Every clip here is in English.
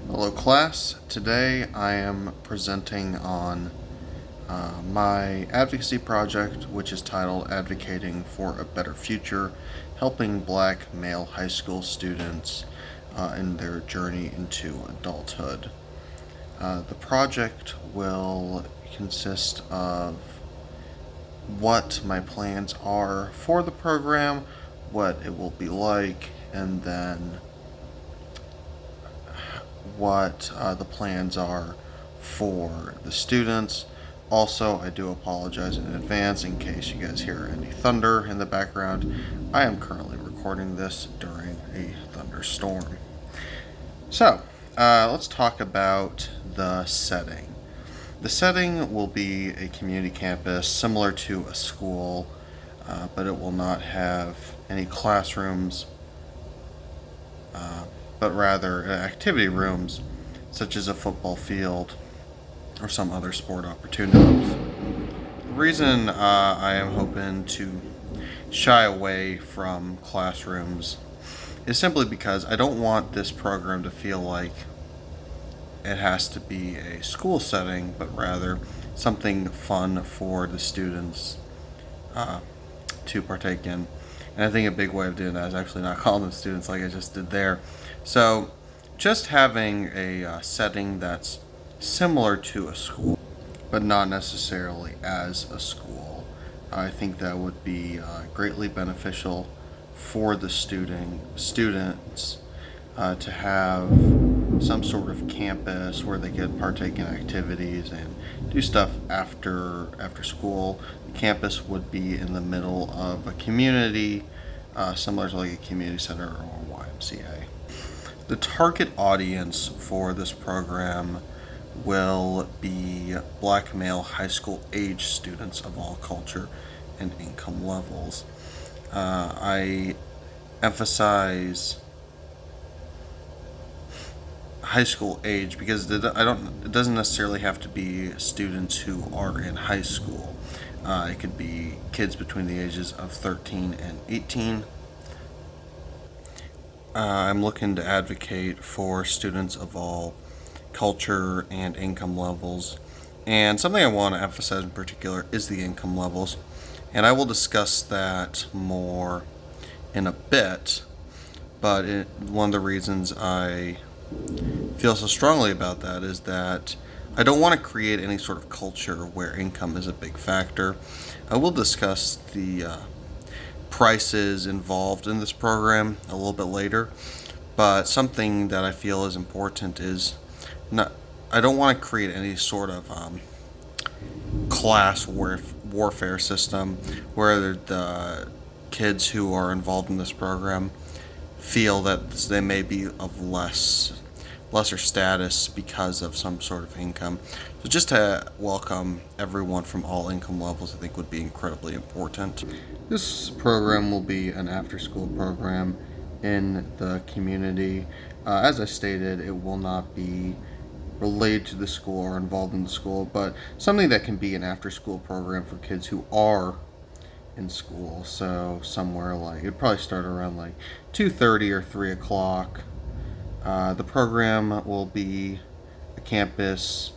Hello class, today I am presenting on my advocacy project, which is titled Advocating for a Better Future, helping Black male high school students in their journey into adulthood. The project will consist of what my plans are for the program, what it will be like, and then what the plans are for the students. Also, I do apologize in advance in case you guys hear any thunder in the background. I am currently recording this during a thunderstorm. So, let's talk about the setting. The setting will be a community campus similar to a school, but it will not have any classrooms, but rather activity rooms such as a football field or some other sport opportunities. The reason I am hoping to shy away from classrooms is simply because I don't want this program to feel like it has to be a school setting, but rather something fun for the students to partake in. And I think a big way of doing that is actually not calling them students like I just did there. So just having a setting that's similar to a school, but not necessarily as a school, I think that would be greatly beneficial for the students to have some sort of campus where they could partake in activities and do stuff after school. The campus would be in the middle of a community, similar to like a community center or YMCA. The target audience for this program will be Black male high school age students of all culture and income levels. I emphasize high school age because it doesn't necessarily have to be students who are in high school. It could be kids between the ages of 13 and 18. I'm looking to advocate for students of all culture and income levels. And something I want to emphasize in particular is the income levels. And I will discuss that more in a bit. But one of the reasons I feel so strongly about that is that I don't want to create any sort of culture where income is a big factor. I will discuss the prices involved in this program a little bit later, but something that I feel is important is I don't want to create any sort of class warfare system where the kids who are involved in this program feel that they may be of lesser status because of some sort of income. So just to welcome everyone from all income levels, I think would be incredibly important. This program will be an after-school program in the community. As I stated, it will not be related to the school or involved in the school, but something that can be an after-school program for kids who are in school. So somewhere like it'd probably start around like 2:30 or 3 o'clock. The program will be a campus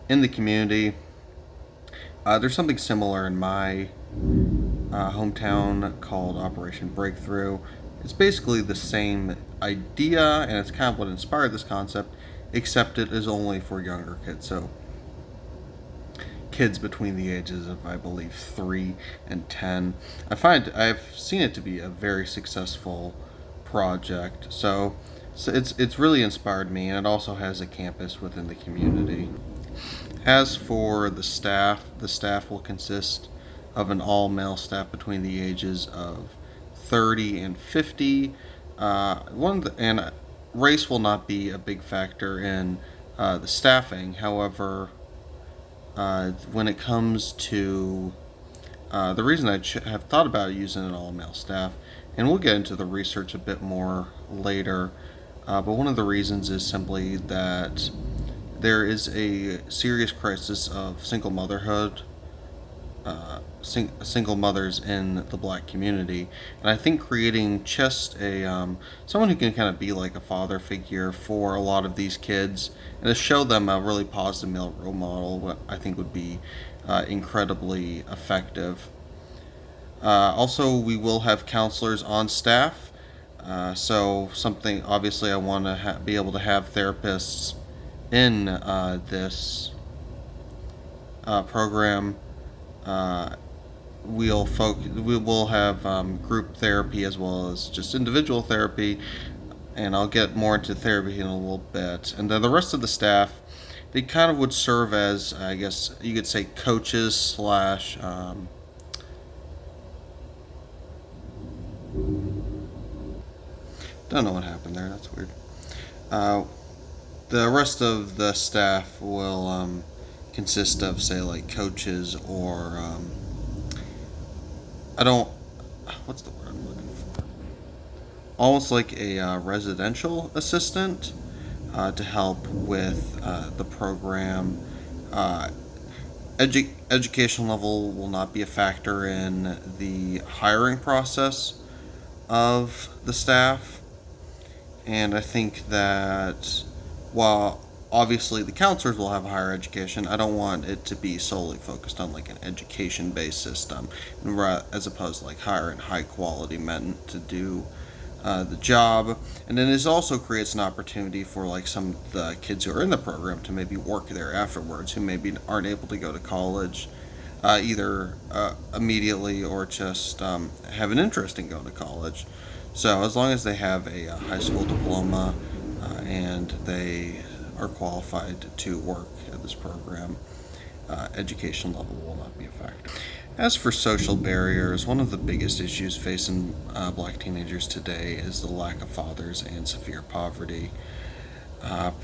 in the community. There's something similar in my hometown called Operation Breakthrough. It's basically the same idea, and it's kind of what inspired this concept, except it is only for younger kids. So kids between the ages of, I believe, 3 and 10. I've seen it to be a very successful project. So it's really inspired me, and it also has a campus within the community. As for the staff will consist of an all-male staff between the ages of 30 and 50. And race will not be a big factor in the staffing. However, when it comes to the reason I have thought about using an all-male staff, and we'll get into the research a bit more later, but one of the reasons is simply that there is a serious crisis of single motherhood single mothers in the Black community, and I think creating just a someone who can kind of be like a father figure for a lot of these kids and to show them a really positive male role model, what I think would be incredibly effective. Also, we will have counselors on staff. So something obviously I want to be able to have therapists in this program. Uh, we will have group therapy as well as just individual therapy, and I'll get more into therapy in a little bit. And then the rest of the staff, they kind of would serve as, I guess you could say, coaches slash. Don't know what happened there. That's weird. Uh, the rest of the staff will consist of, say, like coaches or I don't. What's the word I'm looking for? Almost like a residential assistant to help with the program. Uh, Education level will not be a factor in the hiring process of the staff, and I think that while obviously the counselors will have a higher education, I don't want it to be solely focused on like an education based system, as opposed to like hiring high quality men to do the job. And then this also creates an opportunity for like some of the kids who are in the program to maybe work there afterwards, who maybe aren't able to go to college either immediately or just have an interest in going to college. So as long as they have a high school diploma and they are qualified to work at this program, education level will not be a factor. As for social barriers, one of the biggest issues facing Black teenagers today is the lack of fathers and severe poverty.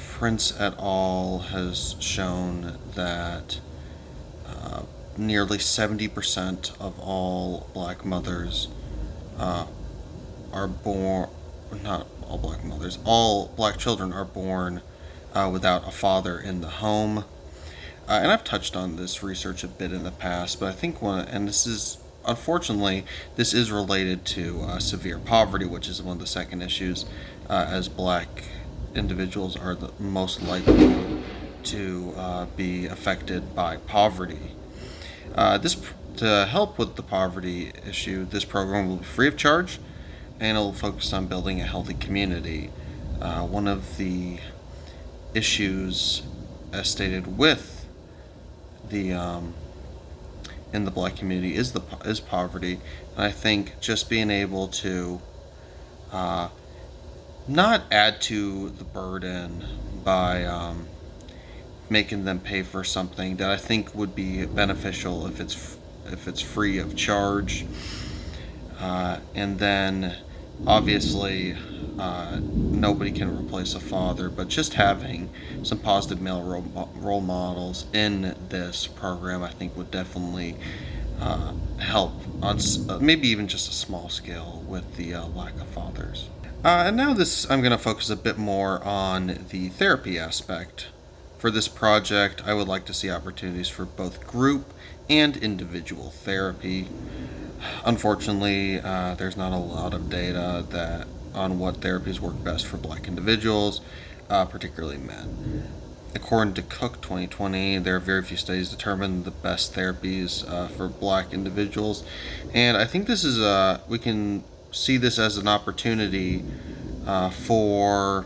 Prince et al. Has shown that nearly 70% of all Black mothers are born, not all Black mothers, all Black children are born without a father in the home. And I've touched on this research a bit in the past, but I think and this is, unfortunately, this is related to severe poverty, which is one of the second issues, as Black individuals are the most likely to be affected by poverty. To help with the poverty issue, this program will be free of charge, and it will focus on building a healthy community. One of the issues, as stated with the in the Black community, is poverty, and I think just being able to not add to the burden by making them pay for something that I think would be beneficial if it's free of charge, and then obviously nobody can replace a father, but just having some positive male role models in this program, I think, would definitely help on maybe even just a small scale with the lack of fathers. And now I'm going to focus a bit more on the therapy aspect. For this project, I would like to see opportunities for both group and individual therapy. Unfortunately, there's not a lot of data on what therapies work best for Black individuals, particularly men. According to Cook 2020, there are very few studies determine the best therapies for Black individuals, and I think this is we can see this as an opportunity for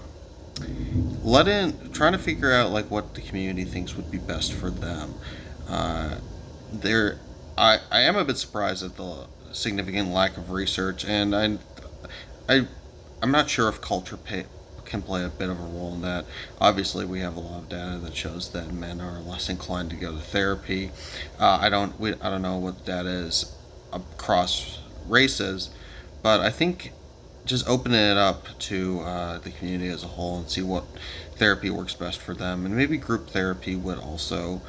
trying to figure out like what the community thinks would be best for them. I am a bit surprised at the significant lack of research, and I'm not sure if can play a bit of a role in that. Obviously, we have a lot of data that shows that men are less inclined to go to therapy. I don't know what data is across races, but I think just opening it up to the community as a whole and see what therapy works best for them, and maybe group therapy would also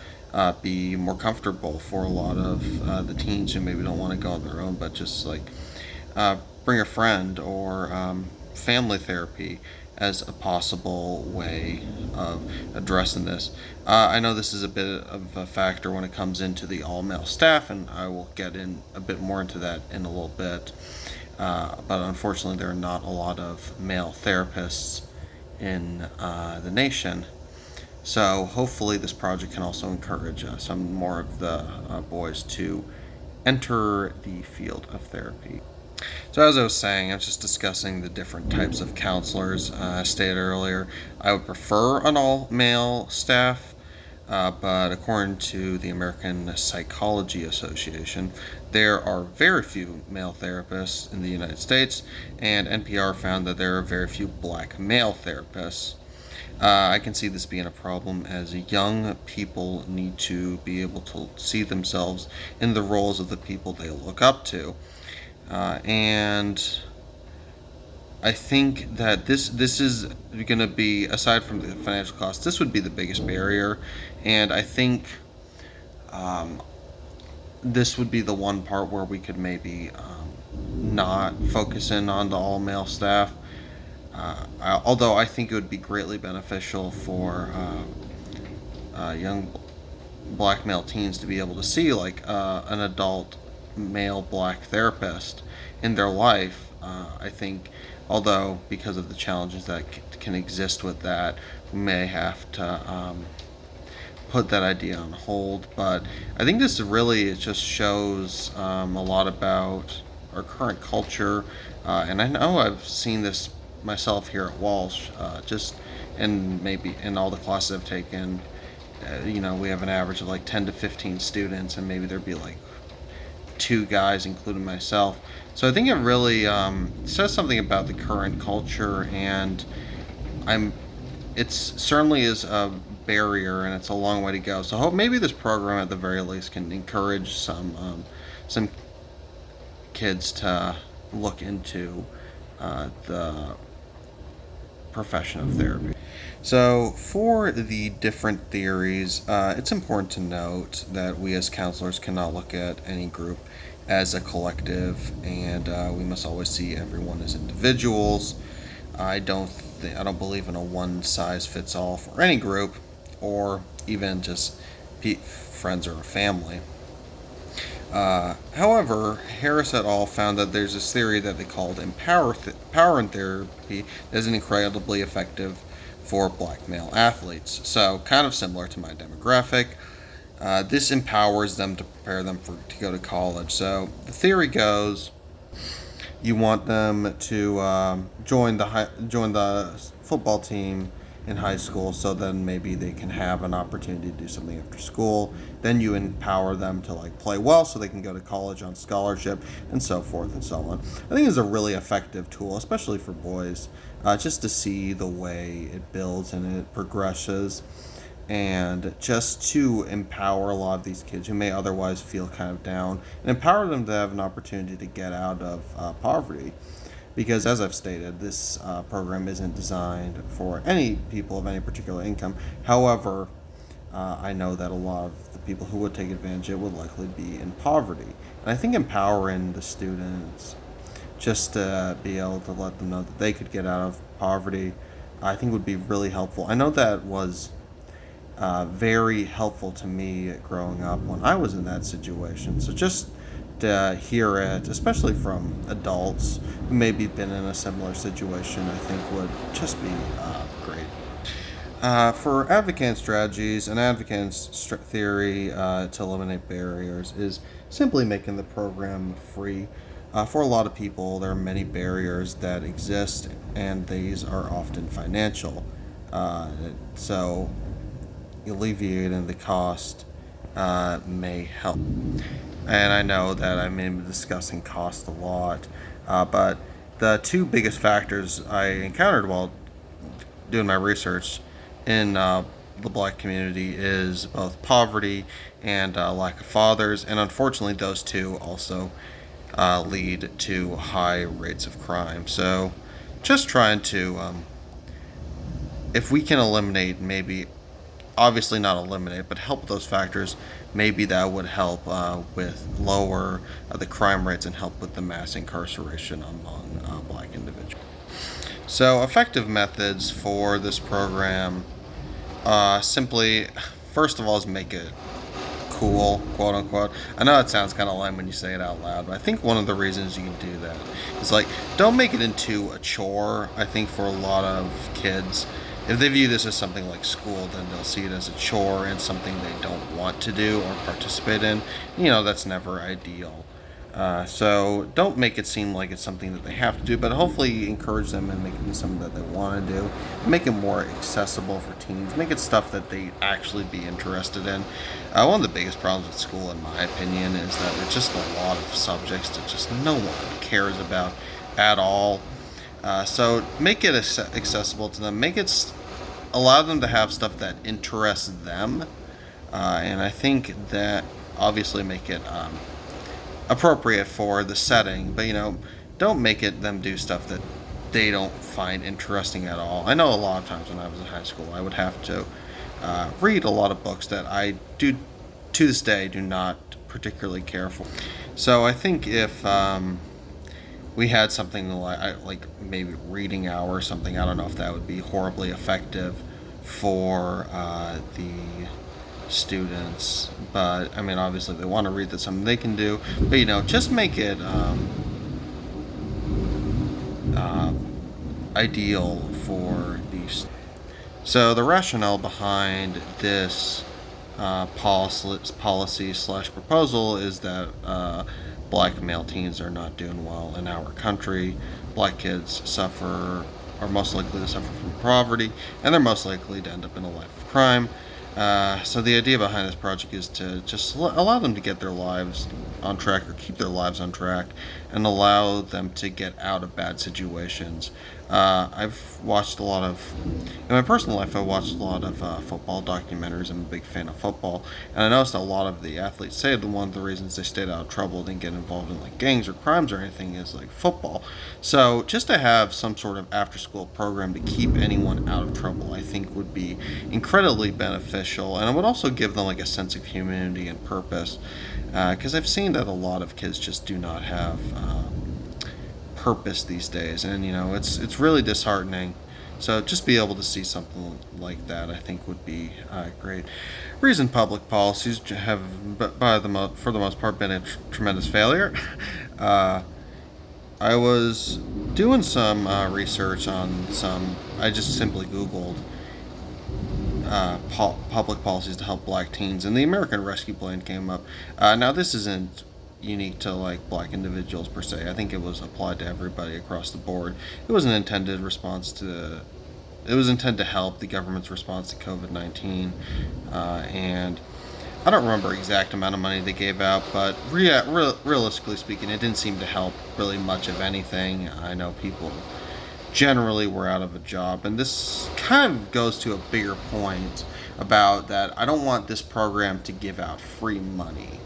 be more comfortable for a lot of the teens who maybe don't want to go on their own, but just like bring a friend, or family therapy, as a possible way of addressing this. I know this is a bit of a factor when it comes into the all male staff, and I will get in a bit more into that in a little bit. But unfortunately, there are not a lot of male therapists in the nation. So hopefully, this project can also encourage some more of the boys to enter the field of therapy. So as I was saying, I was just discussing the different types of counselors. I stated earlier, I would prefer an all-male staff, but according to the American Psychology Association, there are very few male therapists in the United States, and NPR found that there are very few black male therapists. I can see this being a problem as young people need to be able to see themselves in the roles of the people they look up to. And I think that this is going to be, aside from the financial cost, this would be the biggest barrier. And I think um, this would be the one part where we could maybe not focus in on the all male staff. Although I think it would be greatly beneficial for young black male teens to be able to see like an adult male black therapist in their life. I think, although because of the challenges that can exist with that, we may have to put that idea on hold. But I think this really it just shows a lot about our current culture, and I know I've seen this myself here at Walsh, just and maybe in all the classes I've taken. We have an average of like 10 to 15 students, and maybe there'd be like two guys, including myself. So I think it really says something about the current culture, and I'm. It's certainly is a barrier, and it's a long way to go. So I hope maybe this program, at the very least, can encourage some kids to look into the profession of therapy. So, for the different theories, it's important to note that we as counselors cannot look at any group as a collective, and we must always see everyone as individuals. I don't believe in a one size fits all for any group, or even just friends or a family. However, Harris et al. Found that there's this theory that they called power in therapy that is incredibly effective for black male athletes. So, kind of similar to my demographic. This empowers them to prepare them to go to college. So, the theory goes you want them to join the football team in high school, so then maybe they can have an opportunity to do something after school. Then you empower them to like play well so they can go to college on scholarship, and so forth and so on. I think it's a really effective tool, especially for boys, just to see the way it builds and it progresses, and just to empower a lot of these kids who may otherwise feel kind of down, and empower them to have an opportunity to get out of poverty. Because, as I've stated, this program isn't designed for any people of any particular income. However, I know that a lot of the people who would take advantage of it would likely be in poverty. And I think empowering the students just to be able to let them know that they could get out of poverty, I think would be really helpful. I know that was very helpful to me growing up when I was in that situation. So just to hear it, especially from adults who maybe been in a similar situation, I think would just be great. For advocate strategies, an advocate's theory to eliminate barriers is simply making the program free. For a lot of people, there are many barriers that exist, and these are often financial. So alleviating the cost may help. And I know that I may be discussing cost a lot, but the two biggest factors I encountered while doing my research in the black community is both poverty and lack of fathers, and unfortunately, those two also lead to high rates of crime. So, just trying to, if we can eliminate, maybe, obviously not eliminate, but help those factors, maybe that would help with lower the crime rates and help with the mass incarceration among black individuals. So, effective methods for this program simply, first of all, is make it cool, quote unquote. I know it sounds kind of lame when you say it out loud, but I think one of the reasons you can do that is like, don't make it into a chore. I think for a lot of kids, if they view this as something like school, then they'll see it as a chore and something they don't want to do or participate in. That's never ideal. So don't make it seem like it's something that they have to do, but hopefully encourage them and make it be something that they want to do. Make it more accessible for teens. Make it stuff that they actually be interested in. One of the biggest problems with school, in my opinion, is that there's just a lot of subjects that just no one cares about at all. So make it accessible to them. Allow them to have stuff that interests them, and I think that obviously make it appropriate for the setting, but don't make it them do stuff that they don't find interesting at all. I know a lot of times when I was in high school, I would have to read a lot of books that I do to this day do not particularly care for. So I think if we had something like maybe reading hour or something, I don't know if that would be horribly effective for the students, but I mean, obviously they want to read, that's something they can do, but just make it ideal for these. So the rationale behind this policy slash proposal is that black male teens are not doing well in our country. Black kids are most likely to suffer from poverty, and they're most likely to end up in a life of crime. So the idea behind this project is to just allow them to get their lives on track, or keep their lives on track, and allow them to get out of bad situations. I've watched a lot of, in my personal life, I've watched a lot of football documentaries. I'm a big fan of football, and I noticed a lot of the athletes say that one of the reasons they stayed out of trouble, didn't get involved in like gangs or crimes or anything, is like football. So just to have some sort of after-school program to keep anyone out of trouble, I think would be incredibly beneficial, and it would also give them like a sense of humanity and purpose. Because I've seen that a lot of kids just do not have purpose these days, and it's really disheartening. So just be able to see something like that, I think, would be great. Reason public policies have, for the most part, been a tremendous failure. I was doing some research on some. I just simply Googled public policies to help black teens, and the American Rescue Plan came up. Now this isn't unique to like black individuals per se. I think it was applied to everybody across the board. It was intended to help the government's response to COVID-19, and I don't remember the exact amount of money they gave out, but realistically speaking, it didn't seem to help really much of anything. I know people generally were out of a job, and this kind of goes to a bigger point about that. I don't want this program to give out free money.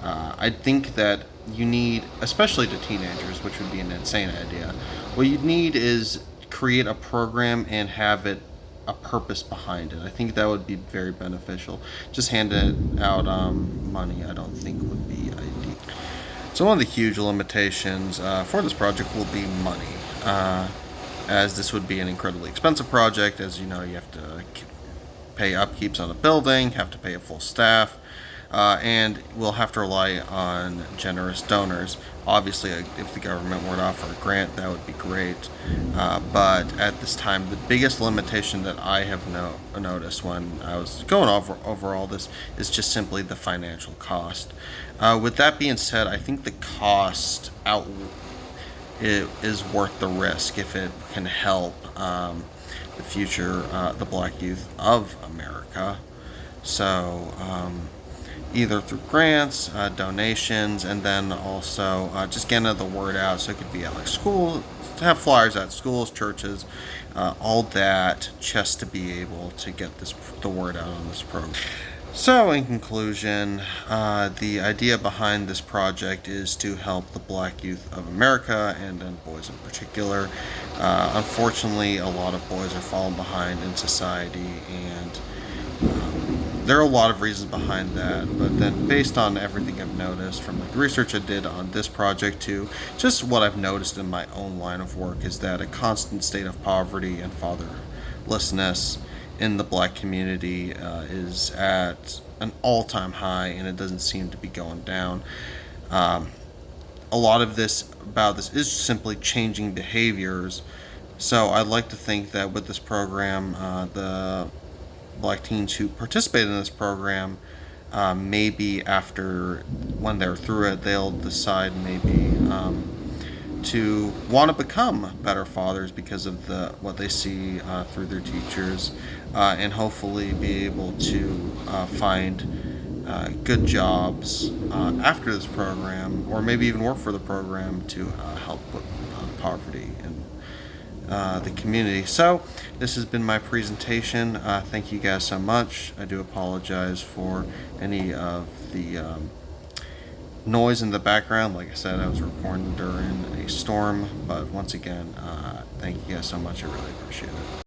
I think that you need, especially to teenagers, which would be an insane idea, what you need is create a program and have it a purpose behind it. I think that would be very beneficial. Just handing out money, I don't think would be ideal. So one of the huge limitations for this project will be money, as this would be an incredibly expensive project. As you know, you have to pay upkeeps on a building, have to pay a full staff, and we'll have to rely on generous donors. Obviously, if the government were to offer a grant, that would be great. But at this time, the biggest limitation that I have noticed when I was going over all this is just simply the financial cost. With that being said, I think the cost is worth the risk if it can help the future, the black youth of America. So either through grants, donations, and then also just getting the word out. So it could be at like schools, to have flyers at schools, churches, all that, just to be able to get the word out on this program. So in conclusion, the idea behind this project is to help the black youth of America, and then boys in particular. Unfortunately, a lot of boys are falling behind in society, and There are a lot of reasons behind that, but then based on everything I've noticed from like the research I did on this project to just what I've noticed in my own line of work is that a constant state of poverty and fatherlessness in the black community is at an all-time high, and it doesn't seem to be going down. Um, a lot of this is simply changing behaviors. So I'd like to think that with this program, the black teens who participate in this program, maybe after when they're through it, they'll decide maybe to want to become better fathers because of what they see through their teachers, and hopefully be able to find good jobs after this program, or maybe even work for the program to help with poverty and the community. So this has been my presentation. Thank you guys so much. I do apologize for any of the noise in the background. Like I said, I was recording during a storm, but once again, thank you guys so much. I really appreciate it.